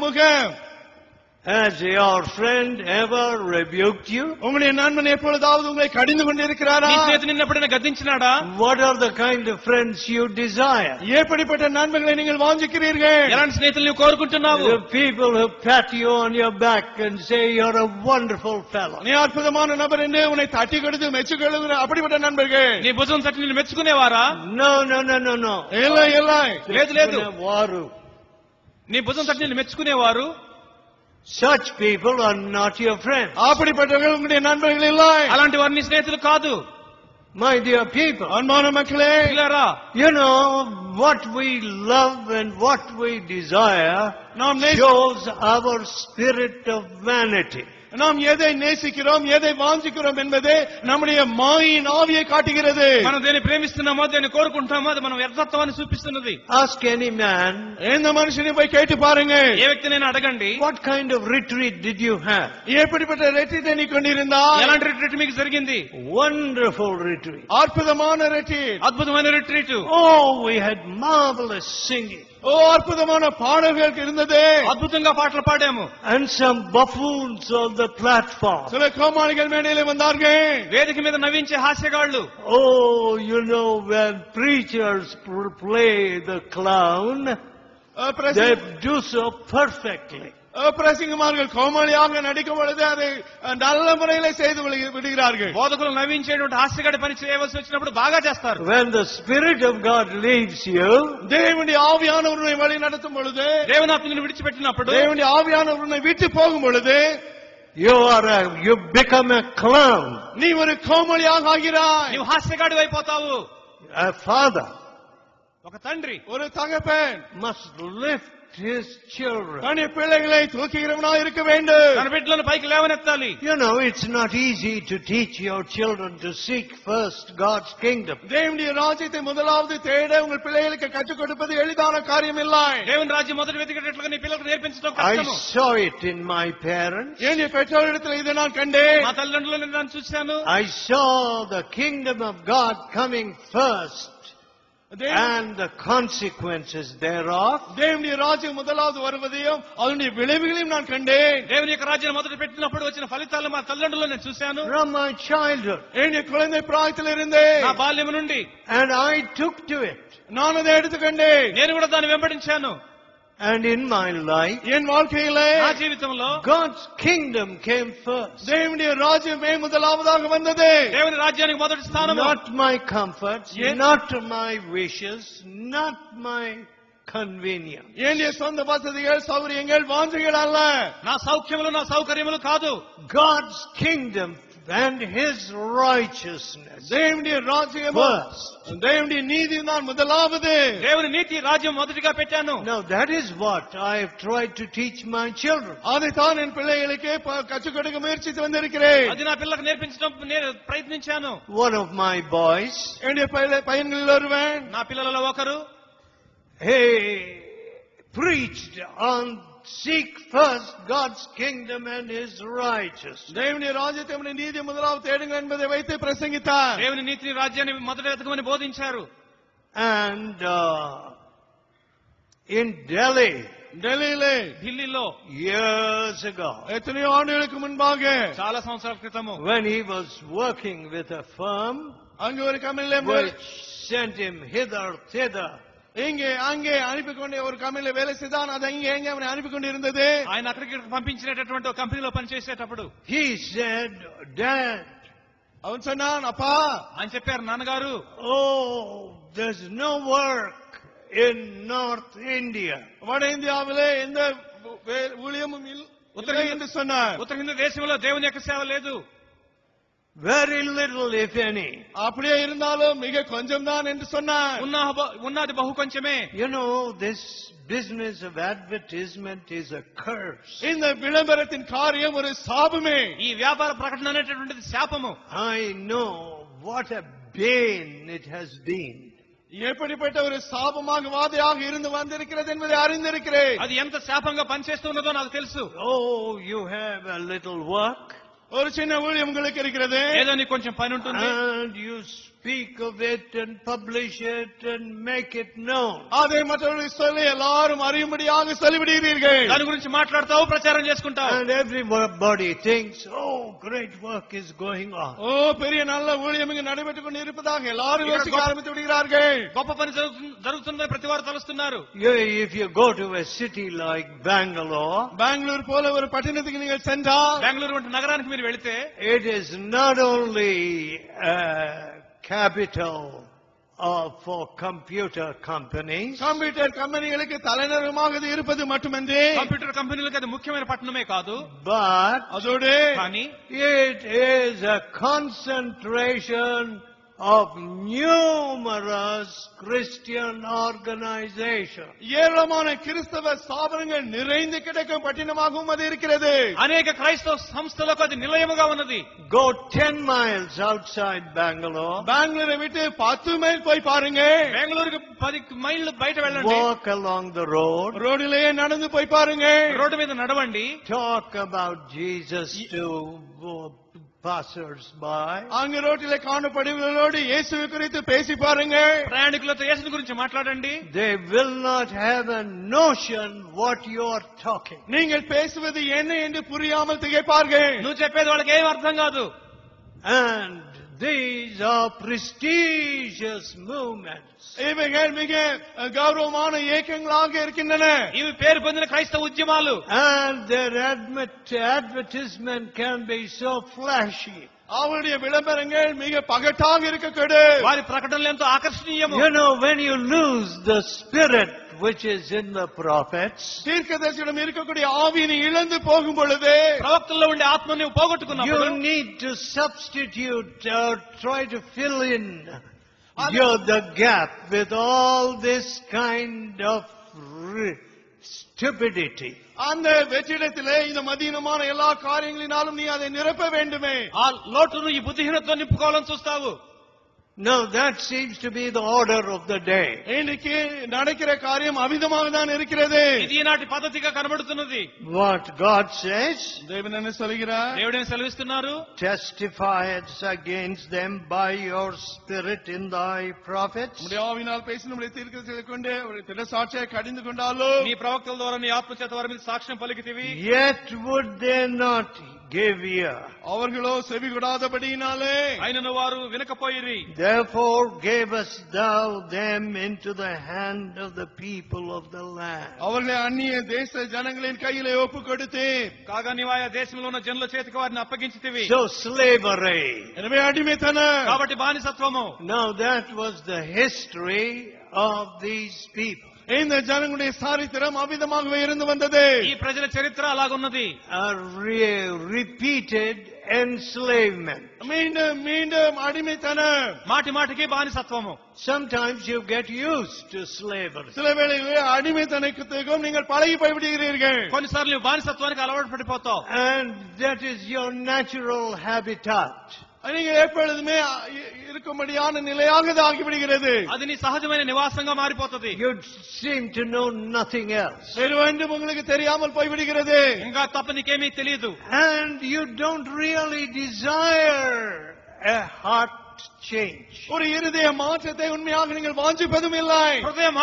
முகம். Has your friend ever rebuked you? உங்களுடைய நண்பன் எப்பொழுதாவது உங்களை கடிந்து கொண்டிருக்கிறாரா? నీ స్నేహితుడు నిన్ను ఎప్పుడైనా గద్దించినాడా? What are the kind of friends you desire? எப்படிப்பட்ட நண்பர்களை நீங்கள் வாஞ்சிக்கிறீர்கள்? ఎలాంటి స్నేహితులు నువ్వు కోరుకుంటున్నావు? The people who pat you on your back and say you're a wonderful fellow. நீ அற்புதமான நபர் என்று உன்னை தட்டி கொடுத்து மெச்சுக்கொள்ளுகிற அப்படிப்பட்ட நண்பர்கள். నీ భుజం తట్టి నిన్ను మెచ్చుకునేవారా? No. இல்லை இல்லை. లేదు లేదు. వారు. నీ భుజం తట్టి నిన్ను మెచ్చుకునేవారు. Such people are not your friends. அப்படிப்பட்டவர்கள் உங்களுடைய நண்பர்கள் இல்லை. అలాంటి వారు నీ స్నేహితులు కాదు. My dear people, அன்பான மக்களே, you know what we love and what we desire shows our spirit of vanity. நாம் எதை நேசிக்கிறோம், எதை வாஞ்சிக்கிறோம் என்பதே நம்முடைய மாயின் ஆவியை காட்டுகிறது. మనం దేని ప్రేమిస్తున్నామో దేని కోరుకుంటామో అది మనం వ్యర్థత్వాన్ని చూపిస్తున్నది. Ask any man, எந்த மனுஷனை போய் கேட்டு பாருங்க, ఏ వ్యక్తినైనా అడగండి, what kind of retreat did you have? எப்படிப்பட்ட ரெட்ரீட் நீ கொண்டிருந்தாய்? ఎలాంటి రిట్రీట్ మీకు జరిగింది? Wonderful retreat. అద్భుతమైన రెట్రీట్. అద్భుతమైన retreat. Oh, we had marvelous singing. ఓ అద్భుతమైన పాటలు இருந்தது. అద్భుతంగా పాటలు పాడాము. And some buffoons on the platform. சில கோமாளிகள் மேடையிலே வந்தார்கள். వేదిక మీద నవ్వించే హాస్యగాళ్ళు. Oh, you know, when preachers play the clown, they do so perfectly. பிரசங்கமார்கள் கோமாளியாக நடிக்கும் பொழுது அதை நல்ல முறையில செய்து விடுகிறார்கள். బోధకులు నవ్వించేటువంటి హాస్యగాడి పని చేయవలసి వచ్చినప్పుడు బాగా చేస్తారు. When the Spirit of God leaves you, தேவனுடைய ஆவியானவர் உன்னை வழி நடத்தும் பொழுது, దేవుని ఆత్మను విడిచిపెట్టినప్పుడు, தேவனுடைய ஆவியானவர் உன்னை விட்டு போகும் பொழுது, you become a clown. நீ ஒரு கோமாளியாக ஆகிறாய். నీవు హాస్యగాడి అయిపోతావు. A father, ఒక తండ్రి, ஒரு தகப்பன் must lift his children. தன்னுடைய பிள்ளைகளை தூக்குகிறவனாக இருக்க வேண்டும். తన బిడ్డలను పైకి లేవనెత్తాలి. You know, it's not easy to teach your children to seek first God's kingdom. தேவனுடைய ராஜ்யத்தை முதலாவது தேட உங்கள் பிள்ளைகளுக்கு கற்றுக் கொடுப்பது எளிதான காரியம் இல்லை. దేవుని రాజ్యం మొదటి వెతికేటట్లుగా నీ పిల్లలకు నేర్పించడం I కష్టము. saw it in my parents. என்னுடைய பெற்றோரிடத்தில் இதை நான் கண்டேன். మా తల్లిదండ్రులను నేను చూశాను. I saw the kingdom of God coming first and the consequences thereof. தேவனுடைய ராஜ்யம் முதலாவது வருவதையும் அதனுடைய விளைவுகளையும் நான் கண்டேன். దేవుని యొక్క రాజ్యం మొదట పెట్టినప్పుడు వచ్చిన ఫలితాలు మా తల్లిదండ్రులను నేను చూశాను. From my childhood. என்னுடைய குழந்தை பிராயத்திலிருந்தே, నా బాల్యం నుండి, and I took to it. நான் அதை எடுத்துக்கொண்டேன். నేను కూడా దాన్ని వెంబడించాను. And in my life, என் வாழ்க்கையிலே నా జీవితంలో God's kingdom came first. தேவனுடைய ராஜ்யமே முதலாவதாக வந்தது. దేవుని రాజ్యానికి మొదటి స్థానము. Not my comforts, not my wishes, not my convenience. என்னுடைய சொந்த வசதிகள், சௌகரியங்கள், வாஞ்சைகள் அல்ல. నా సౌఖ్యములు నా సౌకర్యములు కాదు. God's kingdom and His righteousness. தேவனுடைய ராஜ்யம், தேவனுடைய நீதி தான் முதலாவது. దేవుని నీతి రాజ్యం మొదటిగా పెట్టాను. Now that is what I have tried to teach my children. அதைத்தான் என் பிள்ளைகளுக்கு கற்றுக் கொடுக்க முயற்சித்து வந்திருக்கிறேன். అది నా పిల్లలకు నేర్పించడం నేను ప్రయత్నించాను. One of my boys, என்னுடைய பையன்களில் ஒருவன், నా పిల్లలలో ఒకరు, he preached on seek first God's kingdom and His righteousness. தேவனுடைய ராஜ்யத்தை நீதி முதலாவது தேடுங்க என்பதை வைத்து பிரசங்கித்தார். దేవుని నీతిని రాజ్యాన్ని మొదట వెతకమని బోధించారు. And in Delhi, ఢిల్లీలో years ago, எத்தனையோ ஆண்டுகளுக்கு முன்பாக, చాలా సంవత్సరాల క్రితము, when he was working with a firm அங்கு ஒரு கம்பெனில which sent him hither thither, இங்கே அங்கே அனுப்பி கொண்டே ஒரு கம்பெனில வேலை செய்தான். அது இங்கே எங்கே அவனை அனுப்பி கொண்டு இருந்தது. ఆయన అక్కడికి పంపించినటువంటి ఒక కంపెనీలో పనిచేసేటప్పుడు he said, Dad, அவன் சொன்னான், அப்பா, ఆయన చెప్పారు, నాన్నగారు, oh, there's no work in North India. வட இந்தியாவிலே எந்த ஊழியமும் இல்லை என்று சொன்னார். ఉత్తర హిందూ దేశంలో దేవుని యొక్క సేవ లేదు. Very little, if any. அப்படியே இருந்தாலும் மிக கொஞ்சம் தான் என்று சொன்னார். ఉన్నది బహు కొంచెమే. You know, this business of advertisement is a curse. இந்த விளம்பரத்தின் காரியம் ஒரு சாபமே. ఈ వ్యాపార ప్రకటన అనేటటువంటిది శాపము. I know what a bane it has been. எப்படிப்பட்ட ஒரு சாபமாக வாதையாக இருந்து வந்திருக்கிறது என்பதை அறிந்திருக்கிறேன். అది ఎంత శాపంగా పనిచేస్తున్నదో నాకు తెలుసు. Oh, you have a little work. ஒரு சின்ன ஊழியம் உங்களுக்கு இருக்கிறது. ఏదో నీకు కొంచెం పని ఉంటుంది. And you speak of it and publish it and make it known. அதை மற்றவர்களுக்கு சொல்லி எல்லாரும் அறியும்படியாக சொல்லிவிடுகிறீர்கள். దాని గురించి మాట్లాడతావు, ప్రచారం చేసుకుంటావు. And everybody thinks, oh, great work is going on. ஓ பெரிய நல்ல ஊழியம் இங்கு நடைபெற்றுக் கொண்டு இருப்பதாக எல்லாரும் யோசிக்க ஆரம்பித்து விடுகிறார்கள். గొప్ప పని జరుగుతుందని ప్రతి వారు తలుస్తున్నారు. If you go to a city like Bangalore, Bangalore போல ஒரு பட்டணத்துக்கு நீங்கள் சென்றால், బెంగళూరు వంటి నగరానికి మీరు వెళితే, it is not only a capital for computer companies, computer కంపెనీలకు தலைநகரமாக இது இருப்பது மட்டுமன்றி, కంప్యూటర్ కంపెనీలకు అది ముఖ్యమైన పట్టణమే కాదు, but அதோடு కానీ it is a concentration of numerous Christian organizations. ஏராளமான கிறிஸ்தவ ஸ்தாபனங்கள் நிறைந்து கிடக்கும் பட்டணமாகவும் அது இருக்கிறது. అనేక క్రైస్తవ సంస్థలకు అది నిలయముగా ఉన్నది. Go 10 miles outside Bangalore. பெங்களூரை விட்டு 10 மைல் போய் பாருங்க. బెంగళూరుకి 10 మైళ్ళు బయట వెళ్ళండి. Walk along the road. ரோடிலேயே நடந்து போய் பாருங்க. రోడ్డు మీద నడవండి. Talk about Jesus to passers by. அங்க ரோட்டிலே காணப்படுவர்களோடு இயேசுவை குறித்து பேசி பாருங்க. ప్రయాణికులతో యేసుని గురించి మాట్లాడండి. They will not have a notion what you are talking. நீங்கள் பேசுவது என்ன என்று புரியாமல் திகைப்பார்கள். నువ్వు చెప్పేది వాళ్ళకి ఏం అర్థం కాదు. And these are prestigious movements. இவைகள் மிக கௌரவமான இயக்கங்களாக இருக்கின்றன. ఇవి పేరు పొందిన క్రైస్తవ ఉద్యమాలు. And their advertisement can be so flashy. அவருடைய விளம்பரங்கள் மிக பகட்டாக இருக்கக்கூடும். వారి ప్రకటనలు ఎంతో ఆకర్షణీయము. You know, when you lose the spirit which is in the prophets, தீர்க்கதரிசியிடம் இருக்கக்கூடிய ஆவியை இழந்து போகும் பொழுது, ప్రవక్తల్లో ఉండే ఆత్మను నువ్వు పోగొట్టుకున్నప్పుడు, you need to substitute or try to fill in the gap with all this kind of stupidity. அந்த வெற்றிடத்திலே இந்த மதீனமான எல்லா காரியங்களினாலும் நீ அதை நிரப்ப வேண்டுமே. ఆ లోటును ఈ బుద్ధిహీనతో నింపుకోవాలని చూస్తావు. No, that seems to be the order of the day. இன்னைக்கு நடக்கிற காரியம் அவிதமாக தான் இருக்கிறது. ఇది ఈనాటి పద్ధతిగా కనబడుతున్నది. What God says, தேவன் என்ன சொல்கிறார்? దేవుడేం సెలవిస్తున్నారు? testifies against them by your spirit in thy prophets. நம்முடைய ஆவியினால் பேசி நம்முடைய தீர்க்கதரிசிகளை கொண்டு ஒரு திடசாட்சியை கடிந்து கொண்டாலோ, నీ ప్రవక్తల ద్వారా నీ ఆత్మ చేత వారి మీద సాక్ష్యం పలికితివి. Yet would they not give ear. அவர்களோ செவி கொடாதபடியினாலே అయినను వారు వినకపోయిరి. Therefore gavest thou them into the hand of the people of the land. அவர்களை அந்நிய தேச ஜனங்களின் கையிலே ஒப்பு கொடுத்து, కాగా నీవు ఆయా దేశంలో ఉన్న జనుల చేతికి వారిని అప్పగించితివి. So slavery. எனவே அடிமைத்தனம். కాబట్టి బానిసత్వము. Now that was the history of these people. இந்த ஜனங்களுடைய சரித்திரம் அவிதமாகவே இருந்து வந்தது. ఈ ప్రజల చరిత్ర అలాగున్నది. A repeated enslavement. மீண்டும் மீண்டும் அடிமைத்தனம். మాటి మాటికి బానిసత్వము. Sometimes you get used to slavery. சில வேளைகளில் அடிமைத்தனத்துக்கும் நீங்கள் பழகி போய்விடுகிறீர்கள். కొన్నిసార్లు నువ్వు బానిసత్వానికి అలవాటు పడిపోతావు. And that is your natural habitat. நீங்கள் எப்பொழுதுமே இருக்கும்படியான நிலையாக இது ஆகிவிடுகிறது. అది నీ సహజమైన నివాసంగా మారిపోతుంది. You seem to know nothing else. வேறு ஒன்றும் உங்களுக்கு தெரியாமல் போய்விடுகிறது. ఇంకా తప్ప నీకేమీ తెలియదు. And you don't really desire a heart change. ஒரு இருதய மாற்றத்தை உண்மையாக நீங்கள் வாஞ்சிப்பதும் இல்லை. హృదయం